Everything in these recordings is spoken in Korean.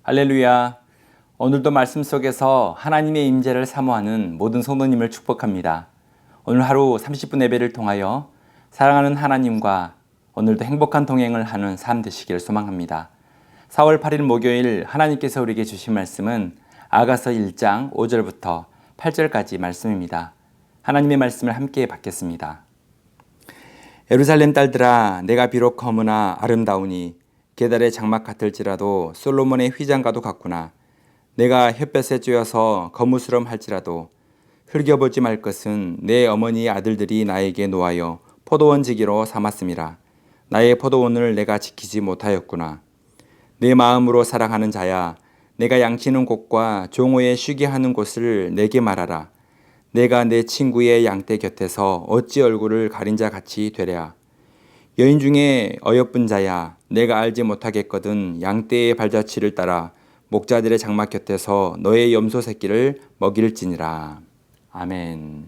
할렐루야. 오늘도 말씀 속에서 하나님의 임재를 사모하는 모든 성도님을 축복합니다. 오늘 하루 30분 예배를 통하여 사랑하는 하나님과 오늘도 행복한 동행을 하는 삶 되시기를 소망합니다. 4월 8일 목요일 하나님께서 우리에게 주신 말씀은 아가서 1장 5절부터 8절까지 말씀입니다. 하나님의 말씀을 함께 받겠습니다. 예루살렘 딸들아, 내가 비록 검으나 아름다우니 게달의 장막 같을지라도 솔로몬의 휘장과도 같구나. 내가 햇볕에 쬐어서 거무스름 할지라도 흘겨보지 말 것은 내 어머니의 아들들이 나에게 놓아여 포도원 지기로 삼았음이라. 나의 포도원을 내가 지키지 못하였구나. 내 마음으로 사랑하는 자야, 내가 양치는 곳과 종호에 쉬게 하는 곳을 내게 말하라. 내가 내 친구의 양떼 곁에서 어찌 얼굴을 가린 자 같이 되랴. 여인 중에 어여쁜 자야, 내가 알지 못하겠거든 양떼의 발자취를 따라 목자들의 장막 곁에서 너의 염소 새끼를 먹일지니라. 아멘.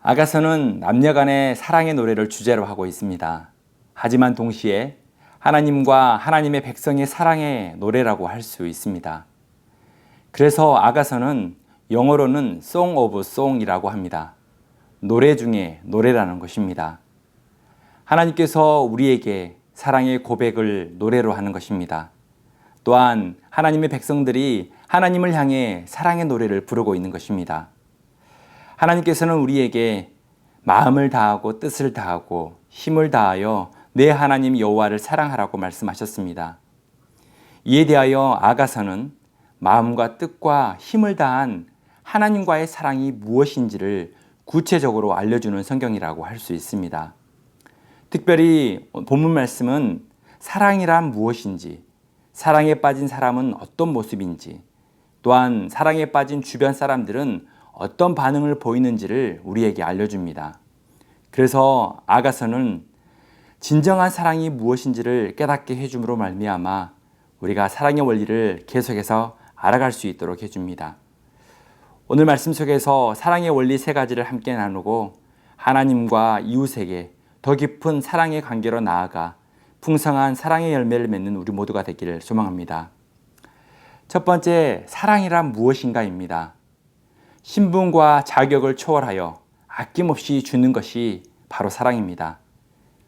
아가서는 남녀 간의 사랑의 노래를 주제로 하고 있습니다. 하지만 동시에 하나님과 하나님의 백성의 사랑의 노래라고 할 수 있습니다. 그래서 아가서는 영어로는 Song of Song이라고 합니다. 노래 중에 노래라는 것입니다. 하나님께서 우리에게 사랑의 고백을 노래로 하는 것입니다. 또한 하나님의 백성들이 하나님을 향해 사랑의 노래를 부르고 있는 것입니다. 하나님께서는 우리에게 마음을 다하고 뜻을 다하고 힘을 다하여 내 하나님 여호와를 사랑하라고 말씀하셨습니다. 이에 대하여 아가서는 마음과 뜻과 힘을 다한 하나님과의 사랑이 무엇인지를 구체적으로 알려주는 성경이라고 할 수 있습니다. 특별히 본문 말씀은 사랑이란 무엇인지, 사랑에 빠진 사람은 어떤 모습인지, 또한 사랑에 빠진 주변 사람들은 어떤 반응을 보이는지를 우리에게 알려줍니다. 그래서 아가서는 진정한 사랑이 무엇인지를 깨닫게 해줌으로 말미암아 우리가 사랑의 원리를 계속해서 알아갈 수 있도록 해줍니다. 오늘 말씀 속에서 사랑의 원리 3가지를 함께 나누고 하나님과 이웃에게 더 깊은 사랑의 관계로 나아가 풍성한 사랑의 열매를 맺는 우리 모두가 되기를 소망합니다. 첫 번째, 사랑이란 무엇인가입니다. 신분과 자격을 초월하여 아낌없이 주는 것이 바로 사랑입니다.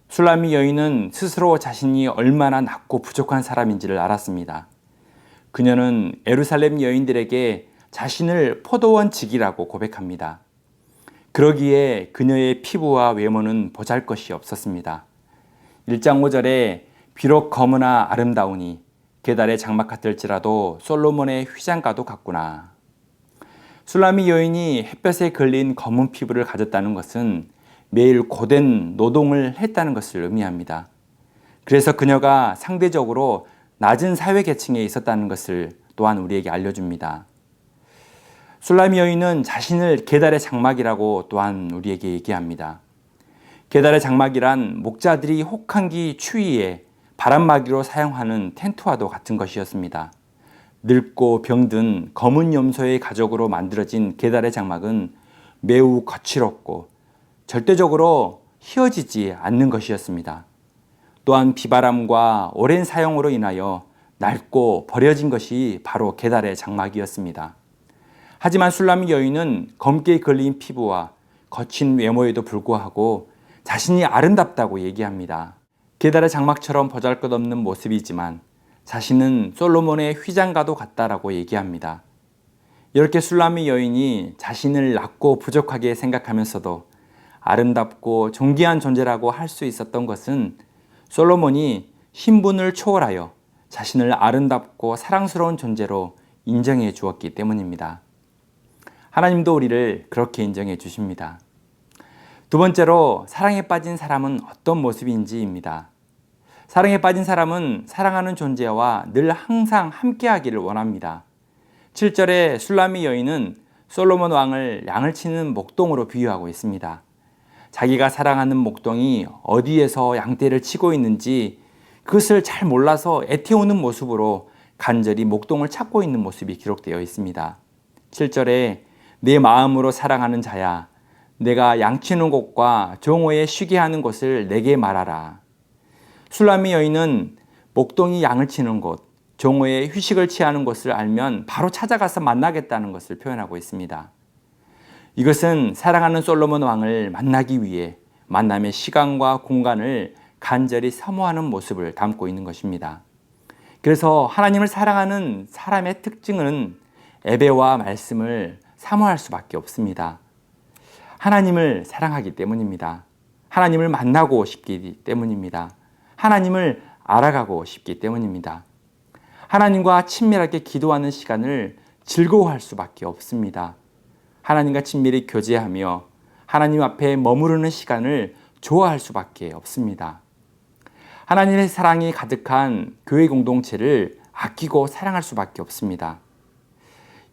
술라미 여인은 스스로 자신이 얼마나 낮고 부족한 사람인지를 알았습니다. 그녀는 예루살렘 여인들에게 자신을 포도원 지기라고 고백합니다. 그러기에 그녀의 피부와 외모는 보잘것이 없었습니다. 1장 5절에 비록 검으나 아름다우니 게달의 장막 같을지라도 솔로몬의 휘장과도 같구나. 술라미 여인이 햇볕에 걸린 검은 피부를 가졌다는 것은 매일 고된 노동을 했다는 것을 의미합니다. 그래서 그녀가 상대적으로 낮은 사회 계층에 있었다는 것을 또한 우리에게 알려줍니다. 술라미 여인은 자신을 게달의 장막이라고 또한 우리에게 얘기합니다. 게달의 장막이란 목자들이 혹한기 추위에 바람막이로 사용하는 텐트와도 같은 것이었습니다. 늙고 병든 검은 염소의 가죽으로 만들어진 게달의 장막은 매우 거칠었고 절대적으로 휘어지지 않는 것이었습니다. 또한 비바람과 오랜 사용으로 인하여 낡고 버려진 것이 바로 게달의 장막이었습니다. 하지만 술라미 여인은 검게 걸린 피부와 거친 외모에도 불구하고 자신이 아름답다고 얘기합니다. 게달의 장막처럼 보잘것없는 모습이지만 자신은 솔로몬의 휘장과도 같다라고 얘기합니다. 이렇게 술라미 여인이 자신을 낮고 부족하게 생각하면서도 아름답고 존귀한 존재라고 할 수 있었던 것은 솔로몬이 신분을 초월하여 자신을 아름답고 사랑스러운 존재로 인정해 주었기 때문입니다. 하나님도 우리를 그렇게 인정해 주십니다. 두 번째로, 사랑에 빠진 사람은 어떤 모습인지입니다. 사랑에 빠진 사람은 사랑하는 존재와 늘 항상 함께하기를 원합니다. 7절에 술라미 여인은 솔로몬 왕을 양을 치는 목동으로 비유하고 있습니다. 자기가 사랑하는 목동이 어디에서 양떼를 치고 있는지 그것을 잘 몰라서 애태우는 모습으로 간절히 목동을 찾고 있는 모습이 기록되어 있습니다. 7절에 내 마음으로 사랑하는 자야, 내가 양치는 곳과 종호에 쉬게 하는 곳을 내게 말하라. 술라미 여인은 목동이 양을 치는 곳, 종호의 휴식을 취하는 곳을 알면 바로 찾아가서 만나겠다는 것을 표현하고 있습니다. 이것은 사랑하는 솔로몬 왕을 만나기 위해 만남의 시간과 공간을 간절히 사모하는 모습을 담고 있는 것입니다. 그래서 하나님을 사랑하는 사람의 특징은 예배와 말씀을 사모할 수밖에 없습니다. 하나님을 사랑하기 때문입니다. 하나님을 만나고 싶기 때문입니다. 하나님을 알아가고 싶기 때문입니다. 하나님과 친밀하게 기도하는 시간을 즐거워할 수밖에 없습니다. 하나님과 친밀히 교제하며 하나님 앞에 머무르는 시간을 좋아할 수밖에 없습니다. 하나님의 사랑이 가득한 교회 공동체를 아끼고 사랑할 수밖에 없습니다.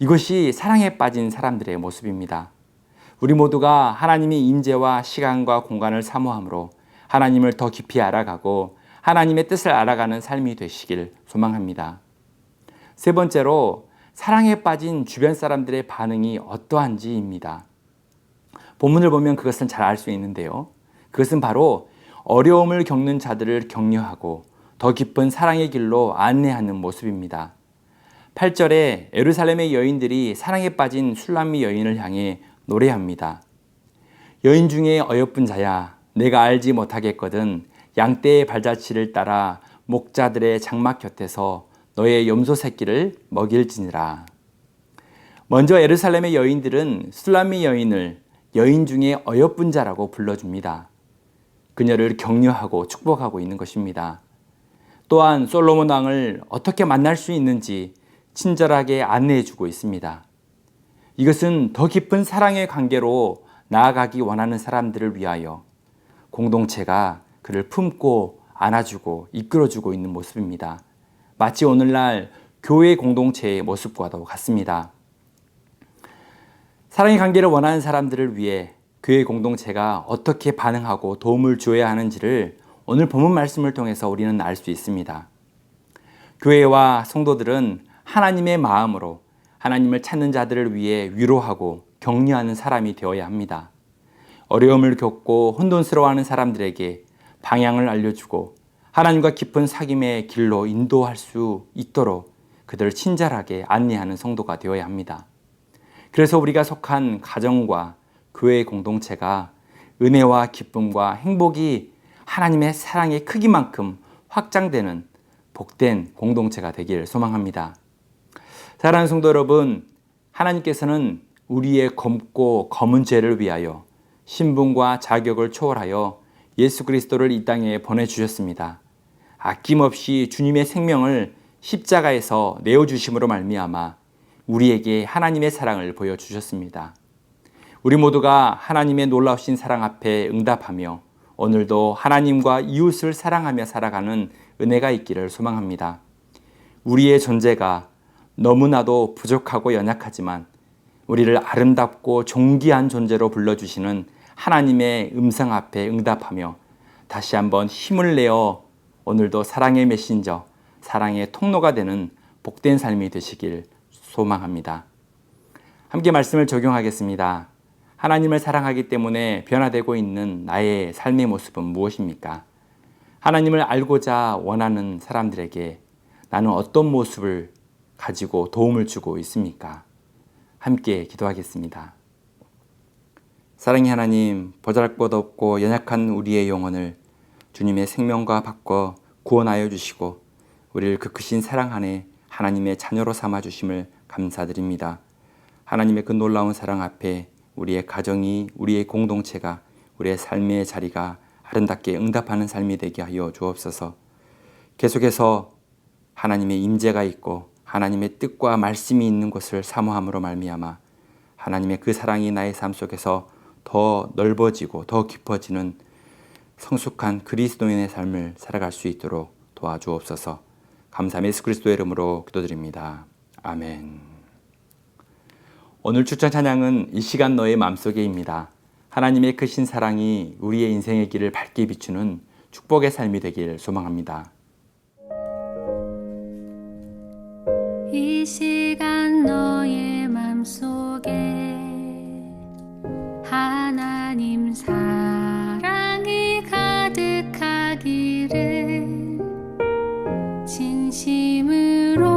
이것이 사랑에 빠진 사람들의 모습입니다. 우리 모두가 하나님의 임재와 시간과 공간을 사모함으로 하나님을 더 깊이 알아가고 하나님의 뜻을 알아가는 삶이 되시길 소망합니다. 세 번째로 사랑에 빠진 주변 사람들의 반응이 어떠한지입니다. 본문을 보면 그것은 잘 알 수 있는데요. 그것은 바로 어려움을 겪는 자들을 격려하고 더 깊은 사랑의 길로 안내하는 모습입니다. 8절에 예루살렘의 여인들이 사랑에 빠진 술람미 여인을 향해 노래합니다. 여인 중에 어여쁜 자야, 내가 알지 못하겠거든 양떼의 발자취를 따라 목자들의 장막 곁에서 너의 염소 새끼를 먹일지니라. 먼저 예루살렘의 여인들은 술람미 여인을 여인 중에 어여쁜 자라고 불러줍니다. 그녀를 격려하고 축복하고 있는 것입니다. 또한 솔로몬 왕을 어떻게 만날 수 있는지 친절하게 안내해주고 있습니다. 이것은 더 깊은 사랑의 관계로 나아가기 원하는 사람들을 위하여 공동체가 그를 품고 안아주고 이끌어주고 있는 모습입니다. 마치 오늘날 교회 공동체의 모습과도 같습니다. 사랑의 관계를 원하는 사람들을 위해 교회 공동체가 어떻게 반응하고 도움을 주어야 하는지를 오늘 본문 말씀을 통해서 우리는 알 수 있습니다. 교회와 성도들은 하나님의 마음으로 하나님을 찾는 자들을 위해 위로하고 격려하는 사람이 되어야 합니다. 어려움을 겪고 혼돈스러워하는 사람들에게 방향을 알려주고 하나님과 깊은 사귐의 길로 인도할 수 있도록 그들을 친절하게 안내하는 성도가 되어야 합니다. 그래서 우리가 속한 가정과 교회 공동체가 은혜와 기쁨과 행복이 하나님의 사랑의 크기만큼 확장되는 복된 공동체가 되기를 소망합니다. 사랑하는 성도 여러분, 하나님께서는 우리의 검고 검은 죄를 위하여 신분과 자격을 초월하여 예수 그리스도를 이 땅에 보내주셨습니다. 아낌없이 주님의 생명을 십자가에서 내어주심으로 말미암아 우리에게 하나님의 사랑을 보여주셨습니다. 우리 모두가 하나님의 놀라우신 사랑 앞에 응답하며 오늘도 하나님과 이웃을 사랑하며 살아가는 은혜가 있기를 소망합니다. 우리의 존재가 너무나도 부족하고 연약하지만 우리를 아름답고 존귀한 존재로 불러주시는 하나님의 음성 앞에 응답하며 다시 한번 힘을 내어 오늘도 사랑의 메신저, 사랑의 통로가 되는 복된 삶이 되시길 소망합니다. 함께 말씀을 적용하겠습니다. 하나님을 사랑하기 때문에 변화되고 있는 나의 삶의 모습은 무엇입니까? 하나님을 알고자 원하는 사람들에게 나는 어떤 모습을 가지고 도움을 주고 있습니까? 함께 기도하겠습니다. 사랑의 하나님, 보잘것 없고 연약한 우리의 영혼을 주님의 생명과 바꿔 구원하여 주시고 우리를 그 크신 사랑 안에 하나님의 자녀로 삼아 주심을 감사드립니다. 하나님의 그 놀라운 사랑 앞에 우리의 가정이, 우리의 공동체가, 우리의 삶의 자리가 아름답게 응답하는 삶이 되게 하여 주옵소서. 계속해서 하나님의 임재가 있고 하나님의 뜻과 말씀이 있는 곳을 사모함으로 말미암아 하나님의 그 사랑이 나의 삶 속에서 더 넓어지고 더 깊어지는 성숙한 그리스도인의 삶을 살아갈 수 있도록 도와주옵소서. 감사함 예수 그리스도의 이름으로 기도드립니다. 아멘. 오늘 추천 찬양은 이 시간 너의 맘속에입니다. 하나님의 크신 사랑이 우리의 인생의 길을 밝게 비추는 축복의 삶이 되길 소망합니다. 이 시간 너의 맘속에 하나님 사랑이 가득하기를 진심으로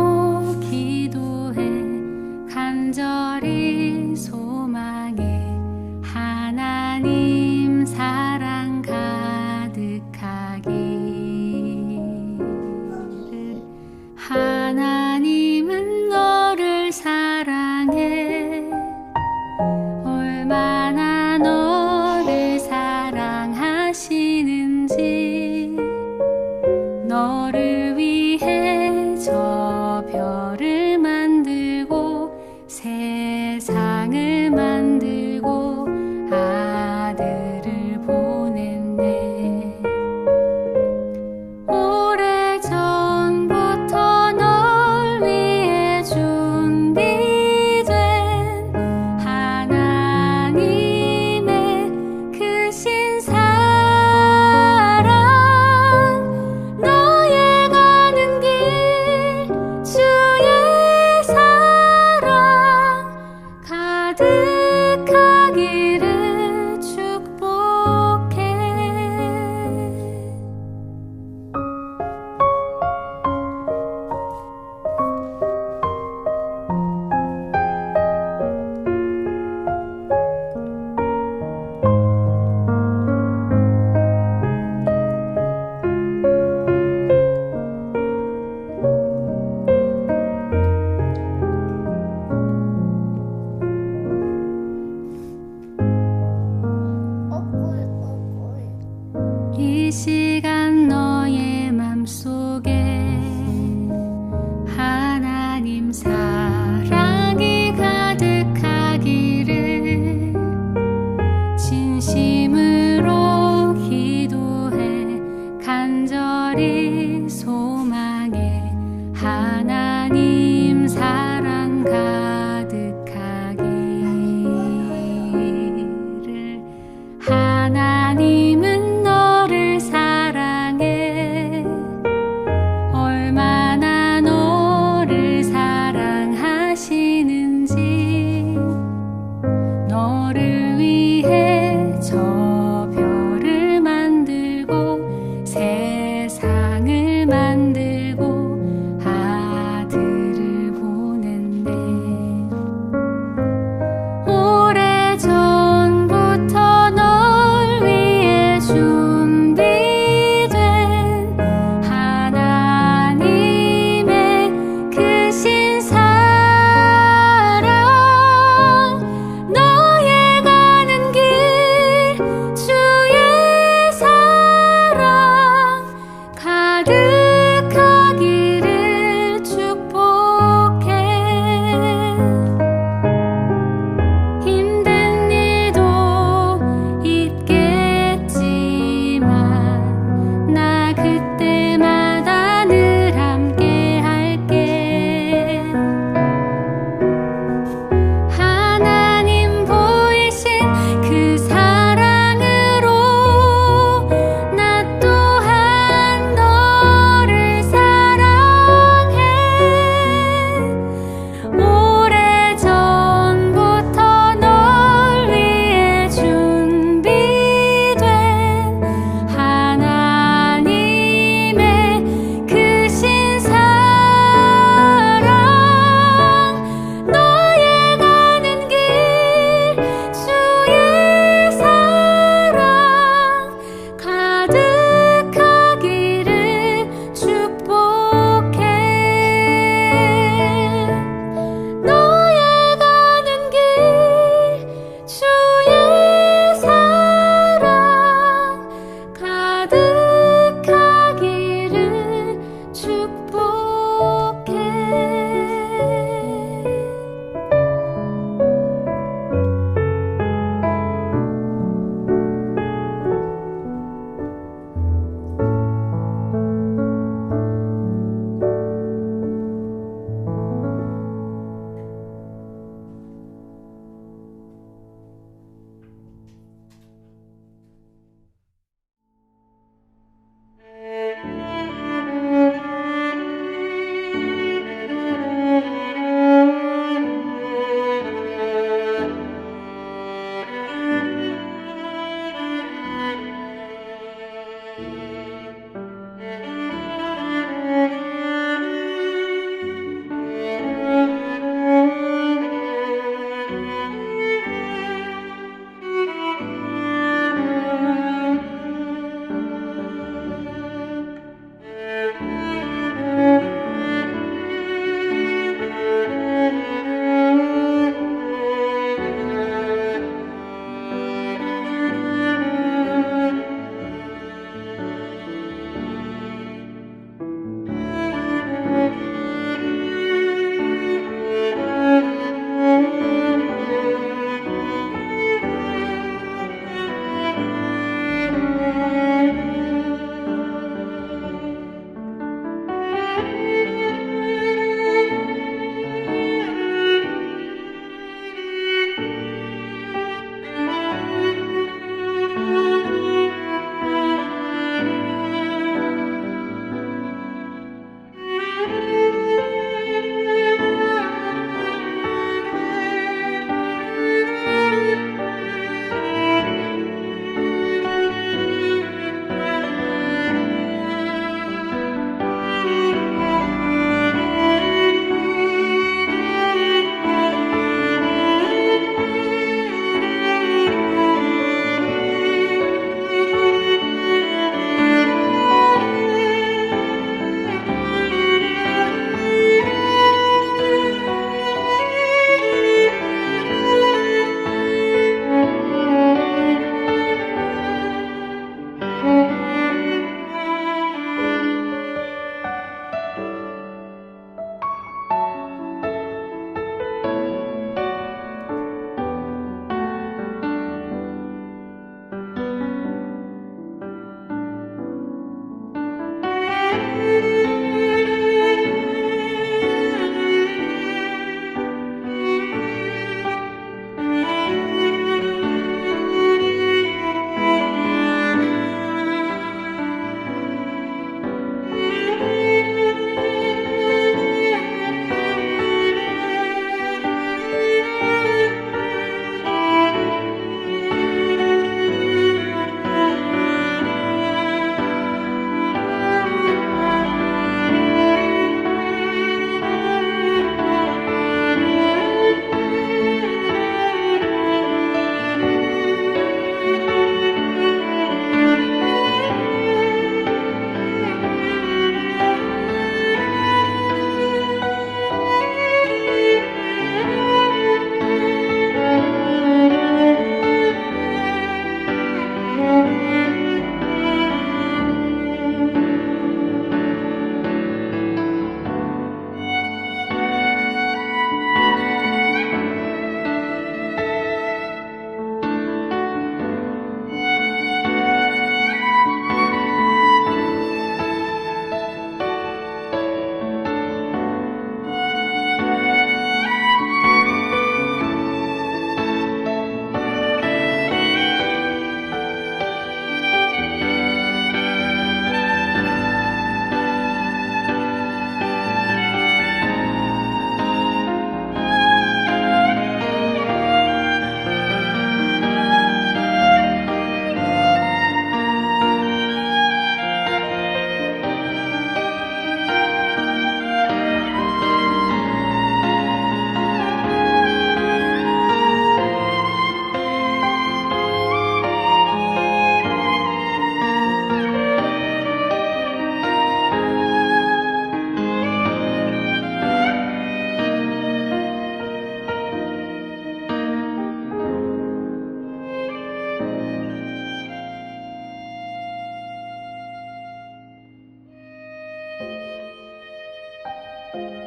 가